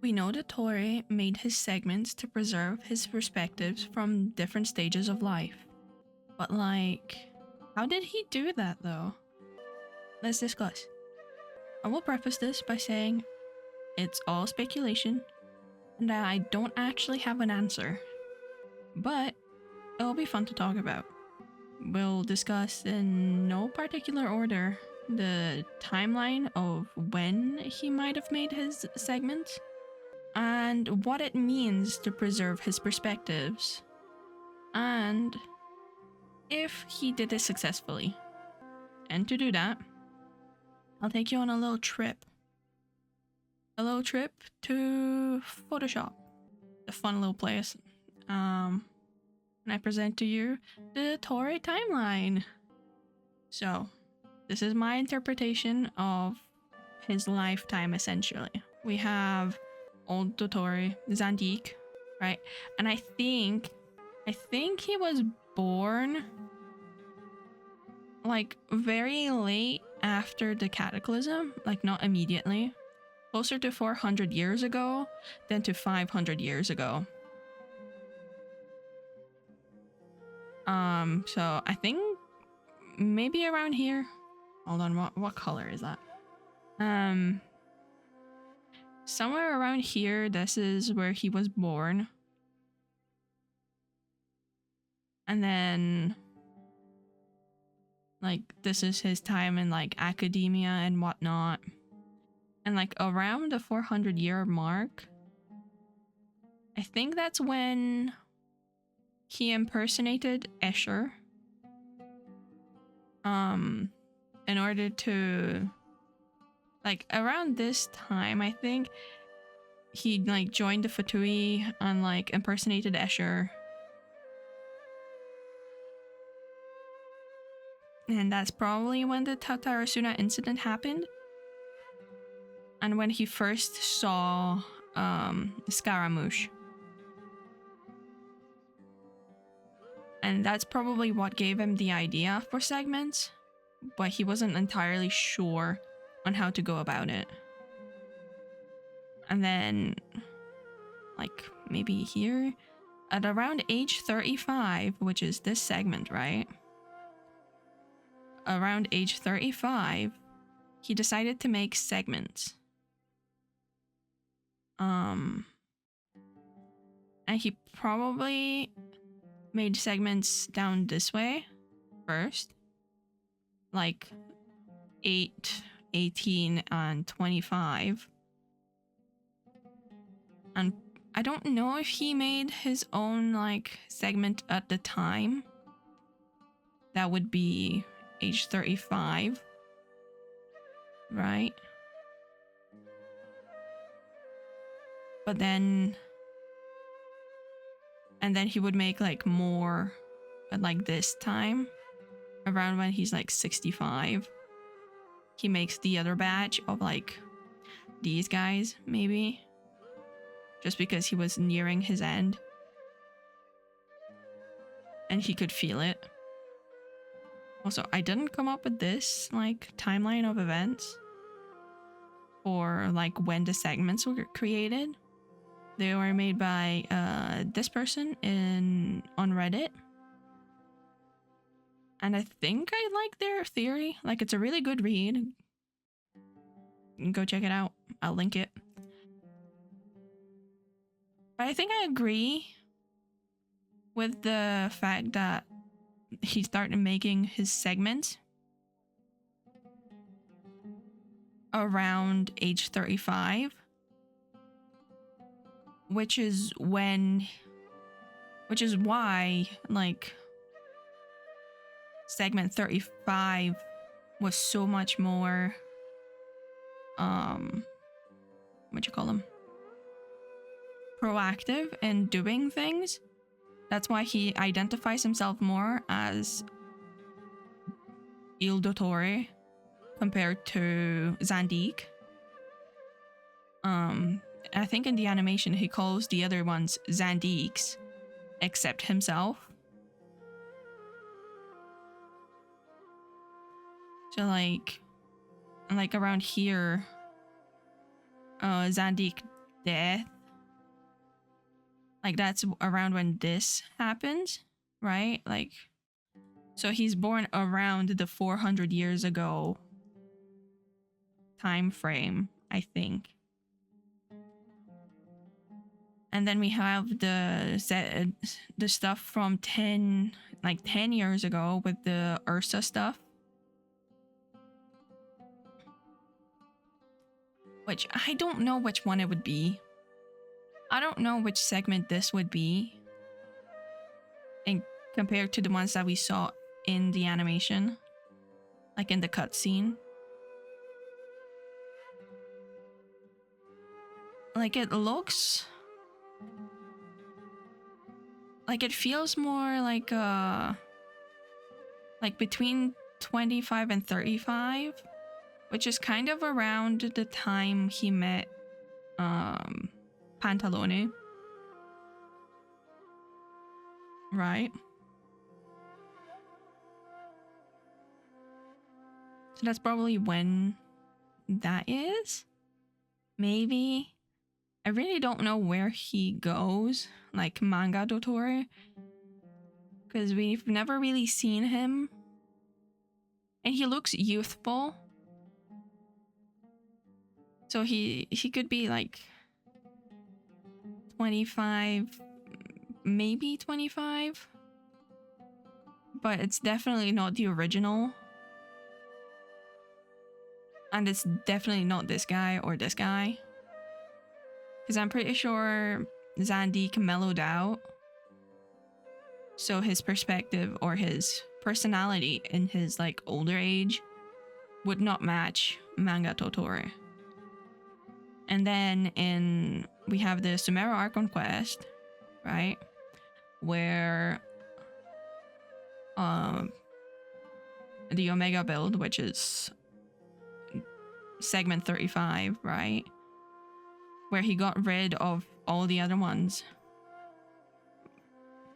We know that Dottore made his segments to preserve his perspectives from different stages of life. But how did he do that though? Let's discuss. I will preface this by saying it's all speculation and that I don't actually have an answer. But it'll be fun to talk about. We'll discuss in no particular order the timeline of when he might have made his segments and what it means to preserve his perspectives, and if he did it successfully. And to do that, I'll take you on a little trip. A little trip to Photoshop, a fun little place. And I present to you the Dottore Timeline. So, this is my interpretation of his lifetime, essentially. We have old Dottore, Zandik, right? And I think he was born like very late after the cataclysm, like not immediately. Closer to 400 years ago than to 500 years ago. So I think maybe around here. Hold on, what color is that? Somewhere around here, this is where he was born. And then like this is his time in like academia and whatnot. And like around the 400-year mark, I think that's when he impersonated Escher. In order to, like around this time, I think he like joined the Fatui and like impersonated Escher. And that's probably when the Tatarasuna incident happened. And when he first saw Scaramouche. And that's probably what gave him the idea for segments, but he wasn't entirely sure on how to go about it. And then, like maybe here, at around age 35, which is this segment, right? Around age 35, he decided to make segments. And he probably made segments down this way first, like 8, 18, and 25. And I don't know if he made his own like segment at the time. That would be age 35, right? But then, and then he would make like more at like this time, around when he's like 65. He makes the other batch of like these guys, maybe, just because he was nearing his end and he could feel it. Also, I didn't come up with this like timeline of events or like when the segments were created. They were made by this person on Reddit. And I think I like their theory. Like, it's a really good read. You can go check it out. I'll link it. But I think I agree with the fact that he started making his segments around age 35. Which is why, like, segment 35 was so much more, proactive in doing things. That's why he identifies himself more as Il Dottore compared to Zandik. I think in the animation he calls the other ones Zandiks, except himself. So like around here, Zandik death. Like that's around when this happens, right? Like, so he's born around the 400 years ago time frame, I think. And then we have the stuff from 10 years ago with the Ursa stuff. Which I don't know which one it would be. I don't know which segment this would be. And compared to the ones that we saw in the animation. Like in the cutscene. Like it looks... like it feels more like between 25 and 35, which is kind of around the time he met Pantalone, right? So that's probably when that is. Maybe. I really don't know where he goes, like manga Dottore, because we've never really seen him. And he looks youthful. So he could be like 25, maybe 25. But it's definitely not the original. And it's definitely not this guy or this guy. Because I'm pretty sure Zandik mellowed out. So his perspective or his personality in his like older age would not match manga Dottore. And then we have the Sumeru Archon quest, right? Where the Omega build, which is segment 35, right? Where he got rid of all the other ones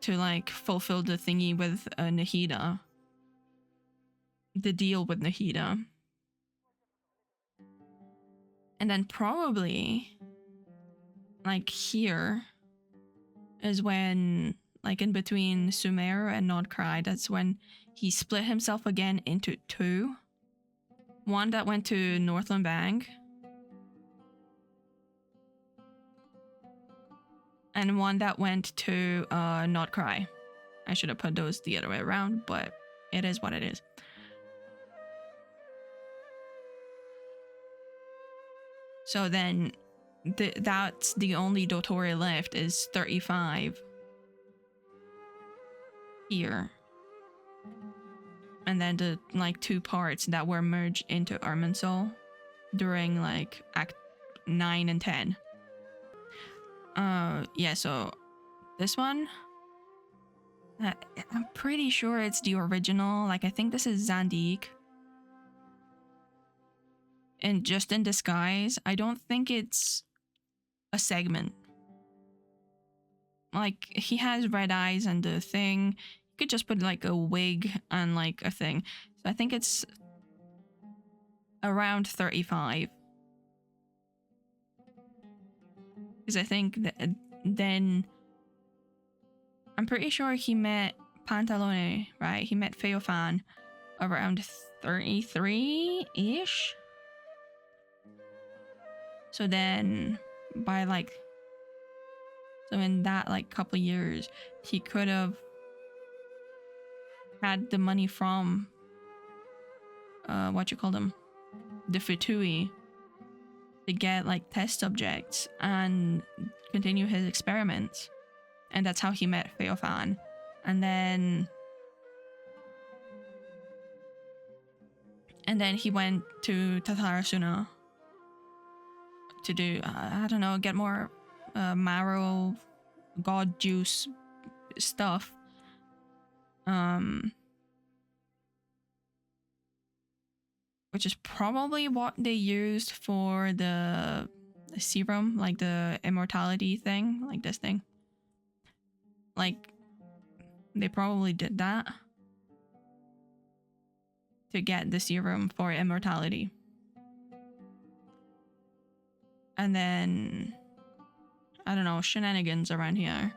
to like fulfill the thingy with Nahida. The deal with Nahida. And then probably like here is when, like in between Sumeru and Nordkrai, that's when he split himself again into two. One that went to Northland Bank. And one that went to Nordkrai. I should have put those the other way around, but it is what it is. So then that's the only Dottore left is 35 here. And then the like two parts that were merged into Irminsul during like Act 9 and 10. Yeah, so this one, I'm pretty sure it's the original. Like, I think this is Zandik. And just in disguise, I don't think it's a segment. Like, he has red eyes and the thing. You could just put like a wig and like a thing. So I think it's around 35. Because I think that then I'm pretty sure he met Pantalone, right? He met Feofan around 33-ish. So then by like, so in that like couple years, he could have had the money from what you call them, the Futui, to get like test subjects and continue his experiments. And that's how he met Feofan. And then he went to Tatarasuna to do, I don't know, get more marrow god juice stuff. Which is probably what they used for the serum, like the immortality thing, like this thing. Like, they probably did that to get the serum for immortality. And then don't know, shenanigans around here.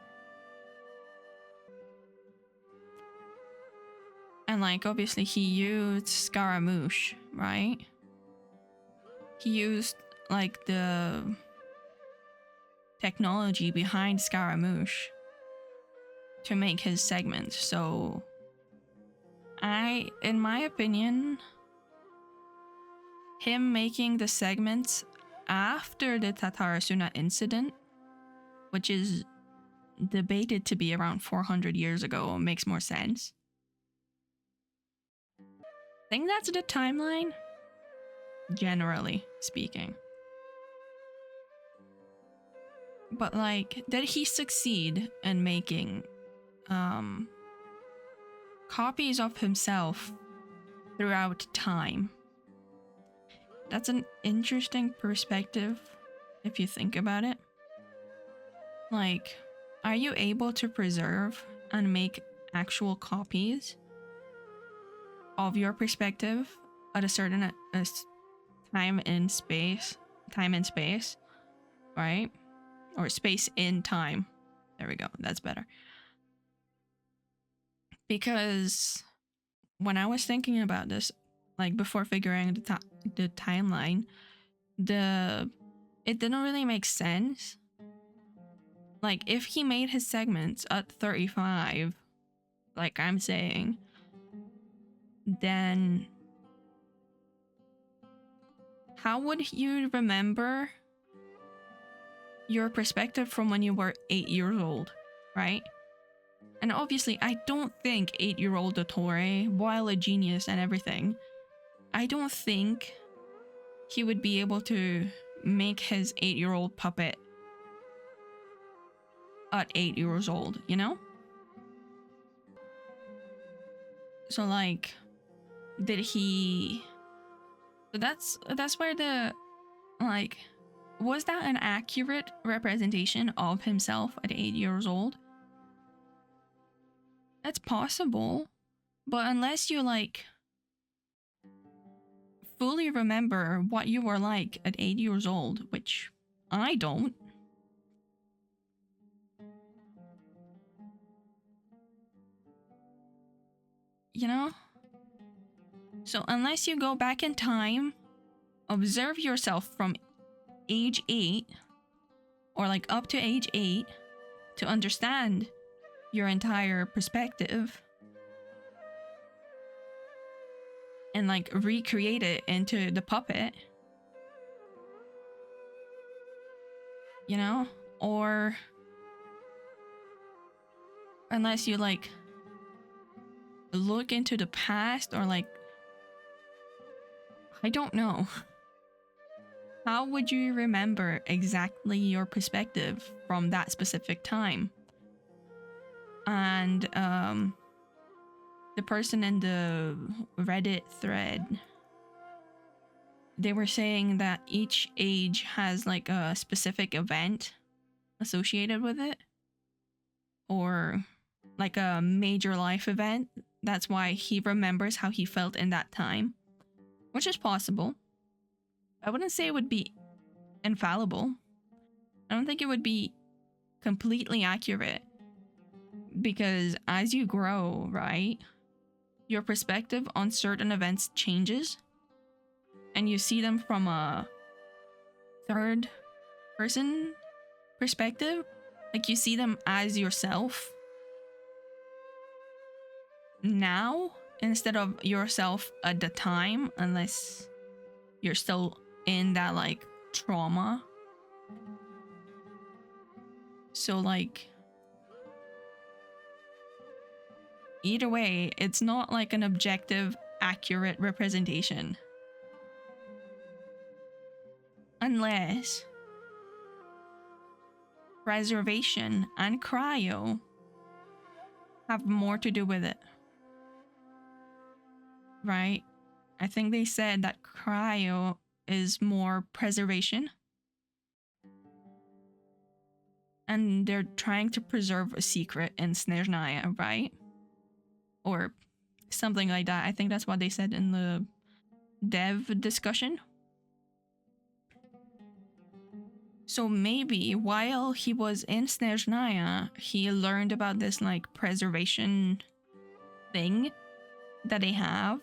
And like, obviously he used Scaramouche, right? He used like the technology behind Scaramouche to make his segment. So in my opinion, him making the segments after the Tatarasuna incident, which is debated to be around 400 years ago, makes more sense. I think that's the timeline, generally speaking. But like, did he succeed in making copies of himself throughout time? That's an interesting perspective if you think about it. Like, are you able to preserve and make actual copies of your perspective at a certain time and space, right? Or space in time. There we go. That's better. Because when I was thinking about this, like before figuring the timeline, it didn't really make sense. Like if he made his segments at 35, like I'm saying, then how would you remember your perspective from when you were 8 years old, right? And obviously, I don't think 8-year-old Dottore, while a genius and everything, I don't think he would be able to make his 8-year-old puppet at 8 years old, you know? So like, did he... So that's where the, like, was that an accurate representation of himself at 8 years old? That's possible, but unless you like fully remember what you were like at 8 years old, which I don't. You know? So unless you go back in time, observe yourself from age 8 or like up to age 8 to understand your entire perspective and like recreate it into the puppet, you know? Or unless you like look into the past or like, I don't know. How would you remember exactly your perspective from that specific time? And the person in the Reddit thread, they were saying that each age has like a specific event associated with it, or like a major life event. That's why he remembers how he felt in that time, which is possible. I wouldn't say it would be infallible. I don't think it would be completely accurate, because as you grow, right, your perspective on certain events changes and you see them from a third person perspective. Like you see them as yourself now instead of yourself at the time, unless you're still in that like trauma. So like, either way, it's not like an objective, accurate representation. Unless preservation and cryo have more to do with it. Right? I think they said that cryo is more preservation. And they're trying to preserve a secret in Snezhnaya, right? Or something like that. I think that's what they said in the dev discussion. So maybe while he was in Snezhnaya, he learned about this like preservation thing that they have.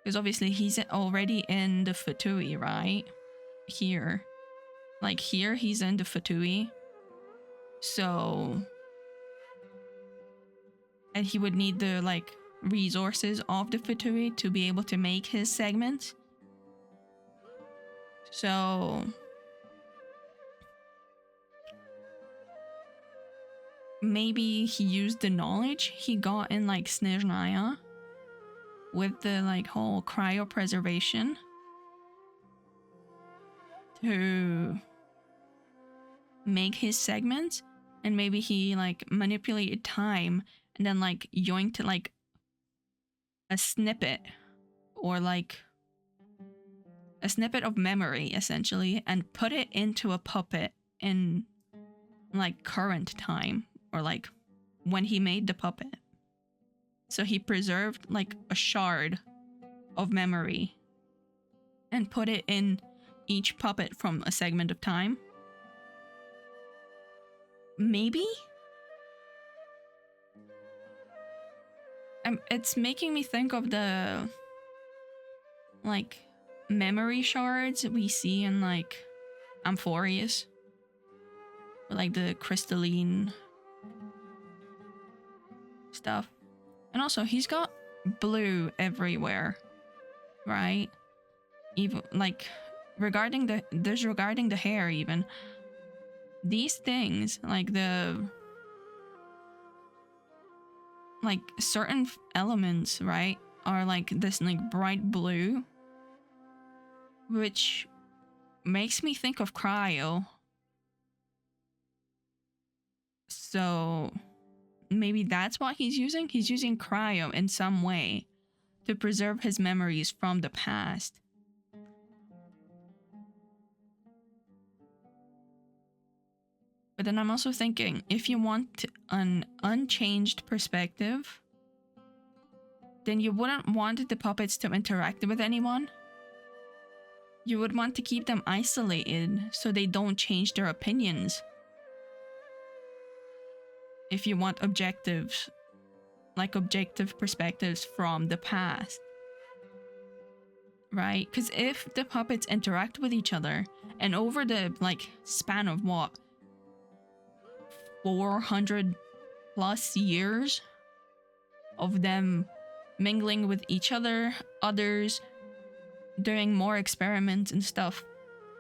Because obviously he's already in the Fatui, right? Here. Like here, he's in the Fatui. So... And he would need the like resources of the Fatui to be able to make his segments. So... maybe he used the knowledge he got in like Snezhnaya with the like whole cryopreservation to make his segments, and maybe he like manipulated time and then like yoinked like a snippet or like a snippet of memory essentially and put it into a puppet in like current time or like when he made the puppet. So he preserved like a shard of memory and put it in each puppet from a segment of time. Maybe? It's making me think of the like memory shards we see in like Amphorius. Or, like the crystalline stuff. And also he's got blue everywhere, right? Even like regarding the hair even. These things, like like certain elements, right, are like this like bright blue, which makes me think of cryo. So maybe that's what he's using. He's using cryo in some way to preserve his memories from the past. But then I'm also thinking, if you want an unchanged perspective, then you wouldn't want the puppets to interact with anyone. You would want to keep them isolated so they don't change their opinions. If you want objectives, like objective perspectives from the past. Right? Because if the puppets interact with each other, and over the like span of what? 400 plus years of them mingling with each other, others, doing more experiments and stuff,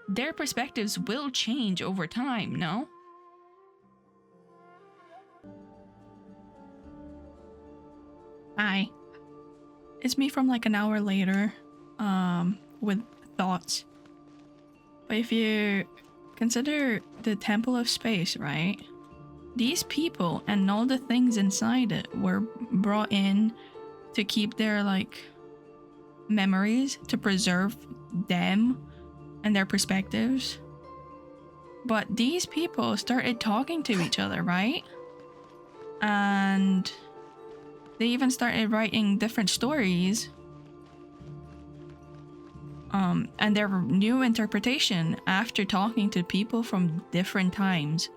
their perspectives will change over time, no? Hi. It's me from like an hour later, with thoughts. But if you consider the Temple of Space, right? These people and all the things inside it were brought in to keep their like memories, to preserve them and their perspectives. But these people started talking to each other, right? And they even started writing different stories. And their new interpretation after talking to people from different times.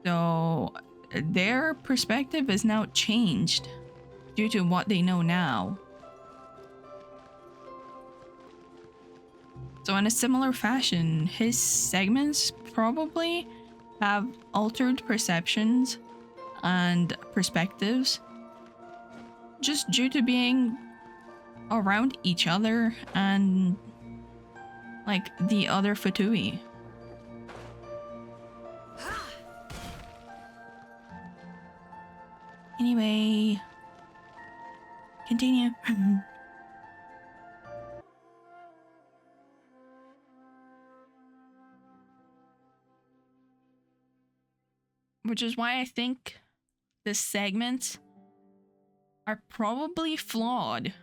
So their perspective is now changed due to what they know now. So in a similar fashion, his segments probably have altered perceptions and perspectives just due to being around each other and like the other Fatui. Anyway, continue. Which is why I think the segments are probably flawed.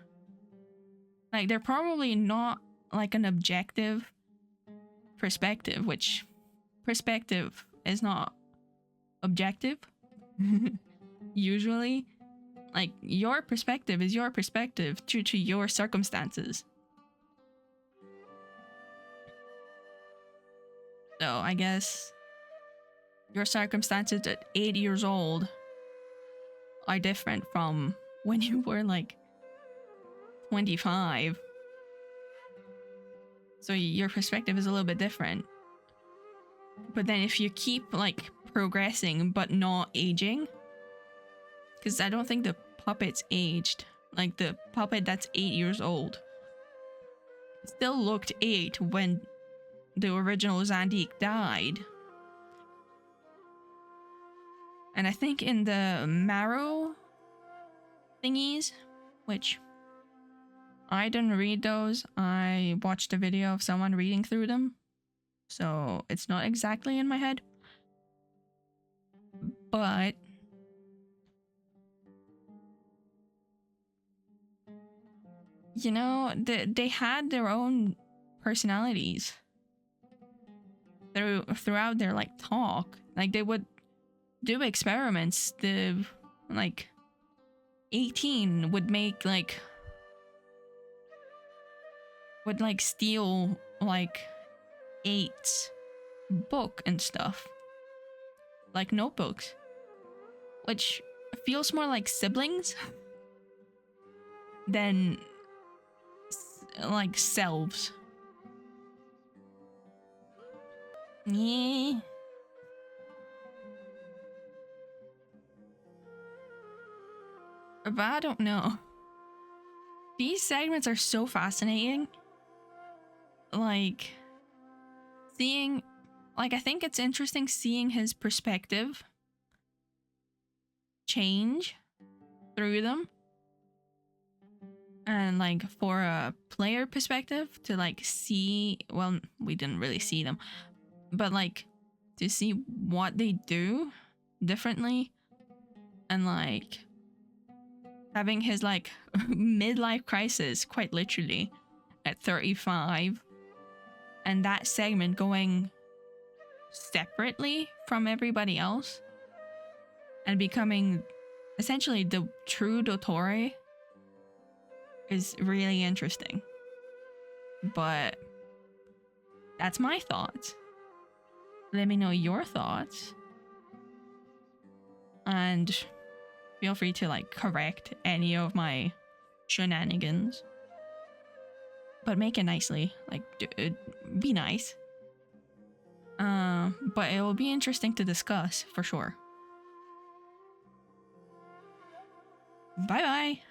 Like, they're probably not like an objective perspective, which perspective is not objective. Usually, like, your perspective is your perspective due to your circumstances. So I guess your circumstances at 8 years old are different from when you were like 25. So your perspective is a little bit different. But then if you keep like progressing but not aging, because I don't think the puppet's aged. Like the puppet that's 8 years old still looked 8 when the original Zandik died. And I think in the marrow thingies, which I didn't read those, I watched a video of someone reading through them. So it's not exactly in my head. But you know, they had their own personalities throughout their like talk. Like they would do experiments. The like 18 would make like steal like 8's book and stuff, like notebooks, which feels more like siblings than like selves. Yeah. But I don't know. These segments are so fascinating. Like, seeing, like, I think it's interesting seeing his perspective change through them. And, like, for a player perspective, to, like, see, well, we didn't really see them, but, like, to see what they do differently. And, like, having his, like, midlife crisis, quite literally, at 35. And that segment going separately from everybody else. And becoming essentially the true Dottore is really interesting. But that's my thoughts. Let me know your thoughts. And feel free to like correct any of my shenanigans. But make it nicely. Like, be nice. But it will be interesting to discuss for sure. Bye bye.